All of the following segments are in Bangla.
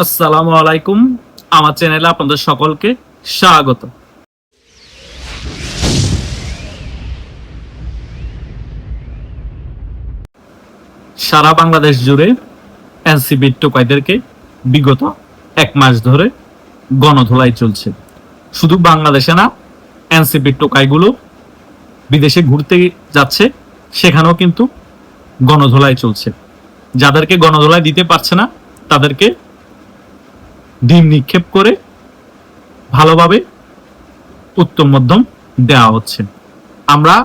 আসসালামু আলাইকুম। আমার চ্যানেলে আপনাদের সকলকে স্বাগত। সারা বাংলাদেশ জুড়ে এনসিবির টোকাইদেরকে বিগত 1 মাস ধরে গণধোলাই চলছে। শুধু বাংলাদেশে না, এনসিবির টোকাইগুলো বিদেশে ঘুরতে যাচ্ছে, সেখানেও কিন্তু গণধোলাই চলছে। যাদেরকে গণধোলাই দিতে পারছে না তাদেরকে ডিম নিক্ষেপ করে ভালোভাবে উত্তম মধ্যম দেওয়া হচ্ছে। আমরা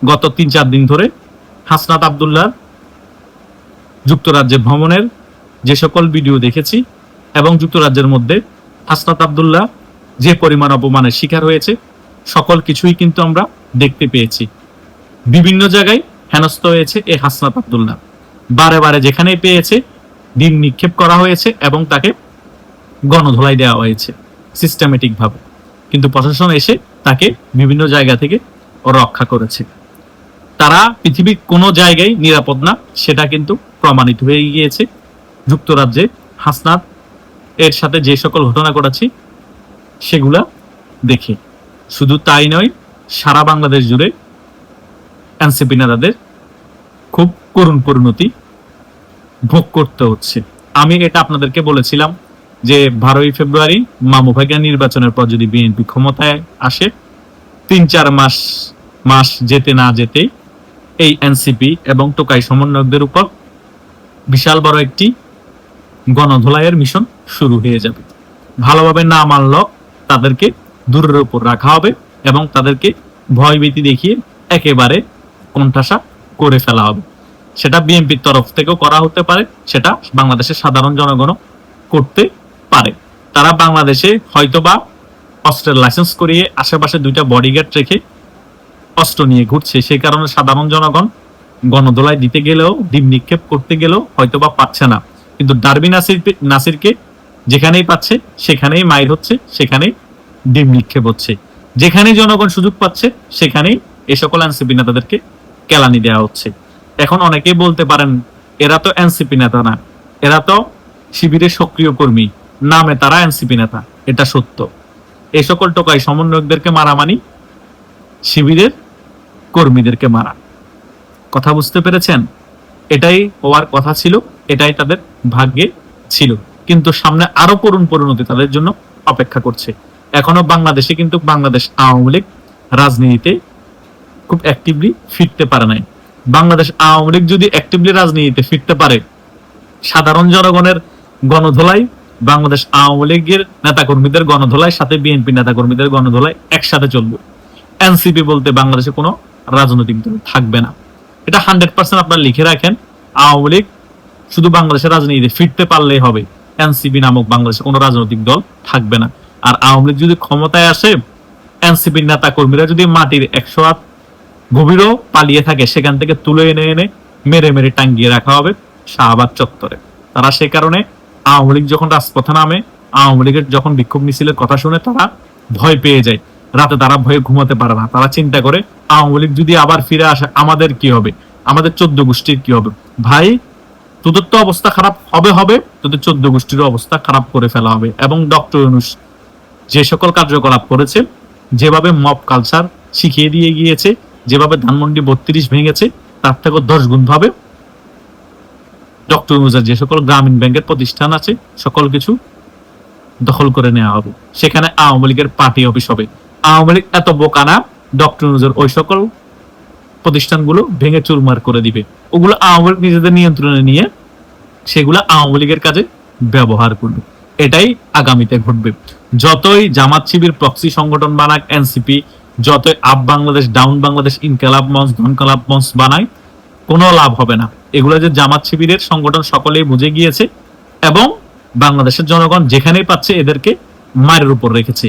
গত 3-4 দিন ধরে হাসনাত আব্দুল্লাহ যুক্তরাজ্যে ভ্রমণের যে সকল ভিডিও দেখেছি এবং যুক্তরাজ্যের মধ্যে হাসনাত আব্দুল্লাহ যে পরিমাণ অপমানের শিকার হয়েছে সকল কিছুই কিন্তু আমরা দেখতে পেয়েছি। বিভিন্ন জায়গায় হেনস্থ হয়েছে এই হাসনাত আব্দুল্লাহ। বারে বারে যেখানেই পেয়েছে ডিম নিক্ষেপ করা হয়েছে এবং তাকে গণধোলাই দেওয়া হয়েছে সিস্টেমেটিক ভাবে, কিন্তু প্রশাসন এসে তাকে বিভিন্ন জায়গা থেকে রক্ষা করেছে। তারা পৃথিবীর কোনো জায়গায় নিরাপদ না, সেটা কিন্তু প্রমাণিত হয়ে গিয়েছে যুক্তরাজ্যে হাসনাত এর সাথে যে সকল ঘটনা ঘটেছে সেগুলা দেখে। শুধু তাই নয়, সারা বাংলাদেশ জুড়ে এনসিপি নেতাদের খুব করুণ পরিণতি ভোগ করতে হচ্ছে। আমি এটা আপনাদেরকে বলেছিলাম যে 12ই ফেব্রুয়ারি মামু ভাইগা নির্বাচনের পর যদি বিএনপি ক্ষমতায় আসে, 3-4 মাস যেতে না যেতে এই এনসিপি এবং টোকাই সমন্বয়কদের উপর বিশাল বড় একটি গণধোলাইয়ের মিশন শুরু হয়ে যাবে। ভালোভাবে না মানল তাদেরকে দূরের উপর রাখা হবে এবং তাদেরকে ভয়ভীতি দেখিয়ে একেবারে কোণঠাসা করে ফেলা হবে। সেটা বিএনপির তরফ থেকেও করা হতে পারে, সেটা বাংলাদেশের সাধারণ জনগণও করতে পারে। তারা বাংলাদেশে হয়তোবা অস্ত্রের লাইসেন্স করিয়ে আশেপাশে 2টা বডিগার্ড রেখে অস্ত্র নিয়ে ঘুরছে, সেই কারণে সাধারণ জনগণ গণধোলাই দিতে গেলেও ডিম নিক্ষেপ করতে গেলেও হয়তোবা পাচ্ছে না। কিন্তু ডারবি নাসিরকে যেখানেই পাচ্ছে সেখানেই মাইর হচ্ছে, সেখানেই ডিম নিক্ষেপ হচ্ছে। যেখানেই জনগণ সুযোগ পাচ্ছে সেখানেই এই সকল এনসিপি নেতাদেরকে কেলানি দেওয়া হচ্ছে। এখন অনেকেই বলতে পারেন এরা তো এনসিপি নেতা না, এরা তো শিবিরের সক্রিয় কর্মী, নামে তারা এনসিপি নেতা। এটা সত্য। এই সকল টোকাই সমন্বয়কদেরকে মারা মানি শিবিরের কর্মীদেরকে মারা। কথা বুঝতে পেরেছেন? এটাই হওয়ার কথা ছিল, এটাই তাদের ভাগ্যে ছিল, কিন্তু সামনে আরো করুণ পরিণতি তাদের জন্য অপেক্ষা করছে। এখনো বাংলাদেশে কিন্তু বাংলাদেশ আওয়ামী লীগ রাজনীতিতে খুব অ্যাক্টিভলি ফিরতে পারে নাই। বাংলাদেশ আওয়ামী লীগ যদি অ্যাক্টিভলি রাজনীতিতে ফিরতে পারে, সাধারণ জনগণের গণধোলাই, বাংলাদেশ আওয়ামী লীগের নেতাকর্মীদের গণধোলাই, সাথে বিএনপি নেতাকর্মীদের গণধোলাই একসাথে চলবে। এনসিপি বলতে বাংলাদেশে কোনো রাজনৈতিক দল থাকবে না। এটা 100% আপনারা লিখে রাখেন। আওয়ামী লীগ শুধু বাংলাদেশের রাজনীতিতে ফিরতে পারলেই হবে, এনসিপি নামক বাংলাদেশে কোনো রাজনৈতিক দল থাকবে না। আর আওয়ামী লীগ যদি ক্ষমতায় আসে, এনসিপির নেতা কর্মীরা যদি মাটির 100 হাত গভীরও পালিয়ে থাকে, সেখান থেকে তুলে এনে মেরে মেরে টাঙ্গিয়ে রাখা হবে শাহবাগ চত্বরে। তারা সে কারণে আওয়ামী লীগ যখন রাজপথে নামে, আওয়ামী লীগের যখন বিক্ষোভ মিছিলের কথা শুনে তারা ভয় পেয়ে যায়। রাতে তারা ভয়ে ঘুমাতে পারে না। তারা চিন্তা করে আওয়ামী লীগ যদি আবার ফিরে আসে আমাদের কি হবে, আমাদের 14 গোষ্ঠীর কি হবে। ভাই, তোদের তো অবস্থা খারাপ হবে, তোদের 14 গোষ্ঠীর অবস্থা খারাপ করে ফেলা হবে। এবং ডক্টর ইউনূস যে সকল কার্যকলাপ করেছে, যেভাবে মব কালচার শিখিয়ে দিয়ে গিয়েছে, যেভাবে ধানমন্ডি 32 ভেঙেছে, তার থেকে 10 গুণ ভাবে ডক্টর ইউনূসের যে সকল গ্রামীণ ব্যাংকের প্রতিষ্ঠান আছে সকল কিছু দখল করে নেওয়া হবে। সেখানে আওয়ামী লীগের পার্টি অফিস হবে। আওয়ামী লীগ এত বোকা না, ডক্টর ইউনূসের ওই সকল প্রতিষ্ঠানগুলো ভেঙে চুরমার করে দিবে। ওগুলো আওয়ামী লীগ নিজেদের নিয়ন্ত্রণে নিয়ে সেগুলো আওয়ামী লীগের কাজে ব্যবহার করবে। এটাই আগামীতে ঘটবে। যতই জামাত শিবির প্রক্সি সংগঠন বানাক এনসিপি, যতই আপ বাংলাদেশ, ডাউন বাংলাদেশ, ইনকালাব মঞ্চ, ধনকালাব মঞ্চ বানায়, কোনো লাভ হবে না। এগুলো যে জামাত শিবিরের সংগঠন সকলেই বুঝে গিয়েছে এবং বাংলাদেশের জনগণ যেখানেই পাচ্ছে এদেরকে মায়ের উপর রেখেছে।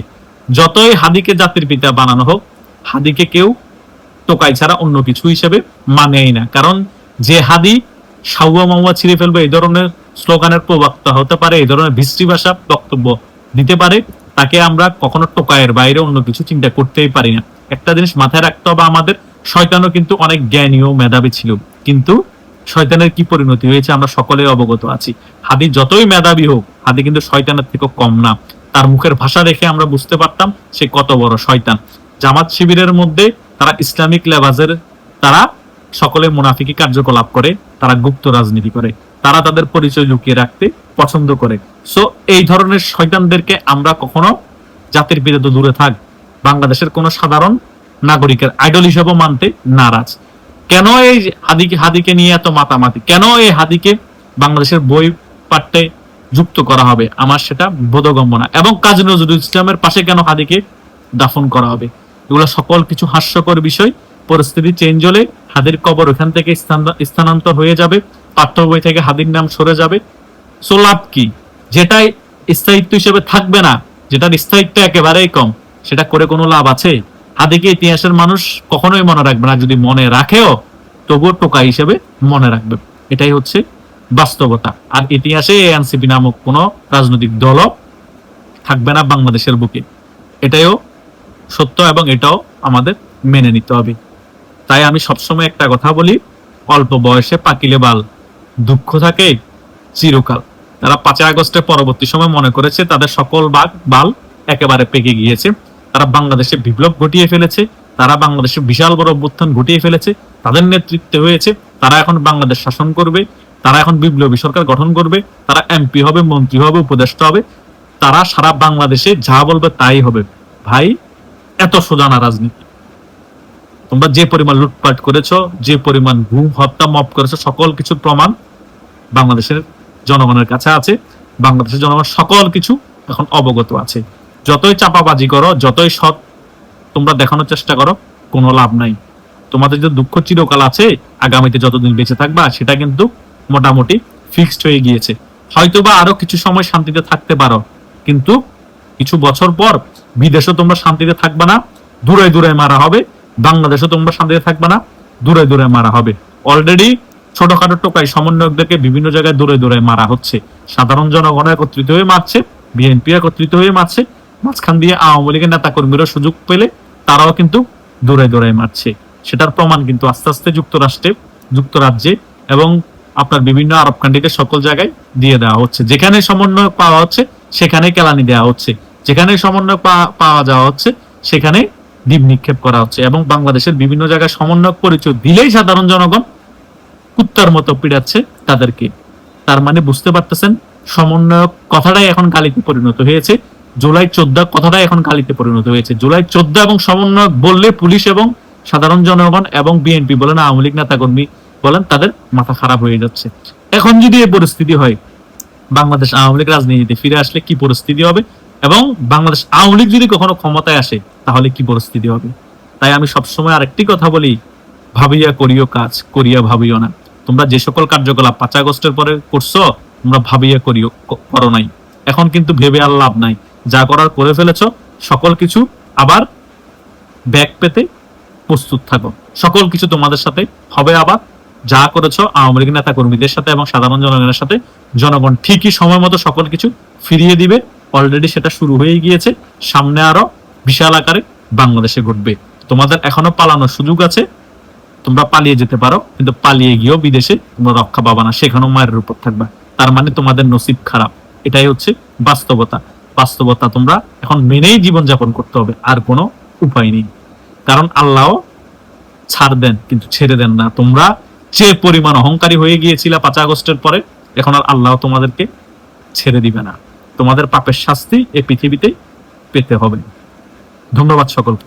যতই হাদিকে জাতির পিতা বানানো হোক, হাদিকে কেউ টোকাই ছাড়া অন্য কিছু হিসেবে মানেই না। কারণ যে হাদি সাউয়া মাউয়া ছিঁড়ে ফেলবে এই ধরনের স্লোগানের প্রবক্তা হতে পারে, এই ধরনের বিশ্রী ভাষা বক্তব্য দিতে পারে, তাকে আমরা কখনো টোকাইয়ের বাইরে অন্য কিছু চিন্তা করতেই পারি না। একটা জিনিস মাথায় রাখতে হবে আমাদের, শয়তানও কিন্তু অনেক জ্ঞানী ও মেধাবী ছিল, কিন্তু শয়তানের কি পরিণতি হয়েছে আমরা সকলে অবগত আছি। হাদি যতই মেধাবী হোক, হাদি কিন্তু শয়তানের থেকে কম না। তার মুখের ভাষা দেখে আমরা বুঝতে পারতাম সে কত বড় শয়তান। জামাত শিবিরের মধ্যে তারা ইসলামিক লেবাজের, তারা সকলে মুনাফিকি কার্যকলাপ করে, তারা গুপ্ত রাজনীতি করে, তারা তাদের পরিচয় লুকিয়ে রাখতে পছন্দ করে। সো এই ধরনের শয়তানদেরকে আমরা কখনো জাতির পিতা তো দূরে থাক, বাংলাদেশের কোন সাধারণ নাগরিকের আইডল হিসেবে মানতে নারাজ। কেন এই হাদিকে নিয়ে এত মাতামাতি, কেন এই হাদিকে বাংলাদেশের বই পাঠ্যে যুক্ত করা হবে, আমার সেটা বোধগম্য না। এবং কাজী নজরুল ইসলামের পাশে কেন হাদিকে দাফন করা হবে, এগুলো সকল কিছু হাস্যকর বিষয়। পরিস্থিতি চেঞ্জ হলে হাদির কবর ওখান থেকে স্থানান্তর হয়ে যাবে, পাঠ্য বই থেকে হাদির নাম সরে যাবে। সো লাভ কি? যেটাই স্থায়িত্ব হিসেবে থাকবে না, যেটার স্থায়িত্ব একেবারেই কম, সেটা করে কোনো লাভ আছে? হাদিকে ইতিহাসের মানুষ কখনোই মনে রাখবে না, যদি মনে রাখেও তবুও টোকা হিসেবে মনে রাখবে। এটাই হচ্ছে বাস্তবতা। আর ইতিহাসে এনসিপি নামক কোন রাজনৈতিক দলও থাকবে না বাংলাদেশের বুকে, এটাইও সত্য এবং এটাও আমাদের মেনে নিতে হবে। তাই আমি সবসময় একটা কথা বলি, অল্প বয়সে পাকিলে বাল, দুঃখ থাকে চিরকাল। তারা 5 আগস্টের পরবর্তী সময় মনে করেছে তাদের সকল বাল একেবারে পেকে গিয়েছে, তারা বাংলাদেশে বিপ্লব ঘটিয়ে ফেলেছে, তারা বাংলাদেশে বিশাল বড় অভ্যুত্থান ঘটিয়ে ফেলেছে, তাদের নেতৃত্বে হয়েছে, তারা এখন বাংলাদেশ শাসন করবে, তারা এখন বিপ্লবী সরকার গঠন করবে, তারা এমপি হবে, মন্ত্রী হবে, উপদেষ্টা হবে, তারা সারা বাংলাদেশে যা বলবে তাই হবে। ভাই, এত সোজা না রাজনীতি। তোমরা যে পরিমাণ লুটপাট করেছো, যে পরিমাণ গুম হত্যা মব করেছো, সকল কিছু প্রমাণ বাংলাদেশের জনগণের কাছে আছে। বাংলাদেশের জনগণ সকল কিছু এখন অবগত আছে। যতই চাপাবাজি করো, যতই সৎ তোমরা দেখানোর চেষ্টা করো, কোনো লাভ নাই। তোমাদের যে দুঃখ চিরকাল আছে, আগামীতে যতদিন বেঁচে থাকবা সেটা কিন্তু মোটামুটি ফিক্সড হয়ে গিয়েছে। হয়তোবা আরো কিছু সময় শান্তিতে থাকতে পারো, কিন্তু কিছু বছর পর বিদেশে তোমরা শান্তিতে থাকবা না, দূরে দূরে মারা হবে। বাংলাদেশে তোমরা শান্তিতে থাকবা না, দূরে দূরে মারা হবে। অলরেডি ছোটখাটো টোকাই সমন্বয়কদেরকে বিভিন্ন জায়গায় দূরে দূরে মারা হচ্ছে। সাধারণ জনগণ একত্রিত হয়ে মারছে, বিএনপি একত্রিত হয়ে মারছে, মাঝখান দিয়ে আওয়ামী লীগের নেতা কর্মীরা সুযোগ পেলে তারাও কিন্তু দূরে দূরে মারছে। সেটার প্রমাণ কিন্তু আস্তে আস্তে যুক্তরাজ্যে এবং আপনার বিভিন্ন আরব কান্ট্রিতে সকল জায়গায় দিয়ে দেওয়া হচ্ছে। যেখানে সমন্বয় পাওয়া হচ্ছে সেখানে কেলানি দেওয়া হচ্ছে, যেখানে সমন্বয় পাওয়া যাওয়া হচ্ছে সেখানে ডিম নিক্ষেপ করা হচ্ছে। এবং বাংলাদেশের বিভিন্ন জায়গায় সমন্বয়ক পরিচয় দিলেই সাধারণ জনগণ কুত্তার মতো পিড়াচ্ছে তাদেরকে। তার মানে বুঝতে পারতেছেন, সমন্বয়ক কথাটাই এখন গালিতে পরিণত হয়েছে। জুলাই 14 কথাটাই এখন গালিতে পরিণত হয়েছে। জুলাই 14 এবং সমন্বয়ক বললে পুলিশ এবং সাধারণ জনগণ এবং বিএনপি বলেন, আওয়ামী লীগ নেতাকর্মী বলেন, তাদের মাথা খারাপ হয়ে যাচ্ছে। এখন যদি এই পরিস্থিতি হয়, বাংলাদেশ আওয়ামী লীগ রাজনীতিতে ফিরে আসলে কি পরিস্থিতি হবে, এবং বাংলাদেশ আওয়ামী লীগ যদি কখনো ক্ষমতায় আসে তাহলে কি পরিস্থিতি হবে? তাই আমি সবসময় আরেকটি কথা বলি, ভাবিয়া করিও কাজ, করিয়া ভাবিও না। তোমরা যে সকল কার্যকলাপ 5 আগস্টের পরে করছো, তোমরা ভাবিয়া করো নাই। এখন কিন্তু ভেবে আর লাভ নাই, যা করার করে ফেলেছো। সকল কিছু আবার ব্যাক পেতে প্রস্তুত থাকো। সকল কিছু তোমাদের সাথে হবে আবার। যা করেছো আওয়ামী লীগ নেতা কর্মীদের সাথে এবং সাধারণ জনগণের সাথে, জনগণ ঠিকই সময় মতো সকল কিছু ফিরিয়ে দিবে। অলরেডি সেটা শুরু হয়ে গিয়েছে, সামনে আরো বিশাল আকারে বাংলাদেশে ঘটবে। তোমাদের এখনো পালানোর সুযোগ আছে, তোমরা পালিয়ে যেতে পারো, কিন্তু পালিয়ে গিয়েও বিদেশে তোমরা রক্ষা পাবা না, সেখানেও মায়ের উপর থাকবা। তার মানে তোমাদের নসিব খারাপ। এটাই হচ্ছে বাস্তবতা। বাস্তবতা তোমরা এখন মেনেই জীবনযাপন করতে হবে, আর কোনো উপায় নেই। কারণ আল্লাহ ছাড় দেন কিন্তু ছেড়ে দেন না। তোমরা যে পরিমাণ অহংকারী হয়ে গিয়েছিলে 5 আগস্টের পরে, এখন আর আল্লাহ তোমাদেরকে ছেড়ে দিবে না। তোমাদের পাপের শাস্তি এই পৃথিবীতে পেতে হবে। ধন্যবাদ সকলকে।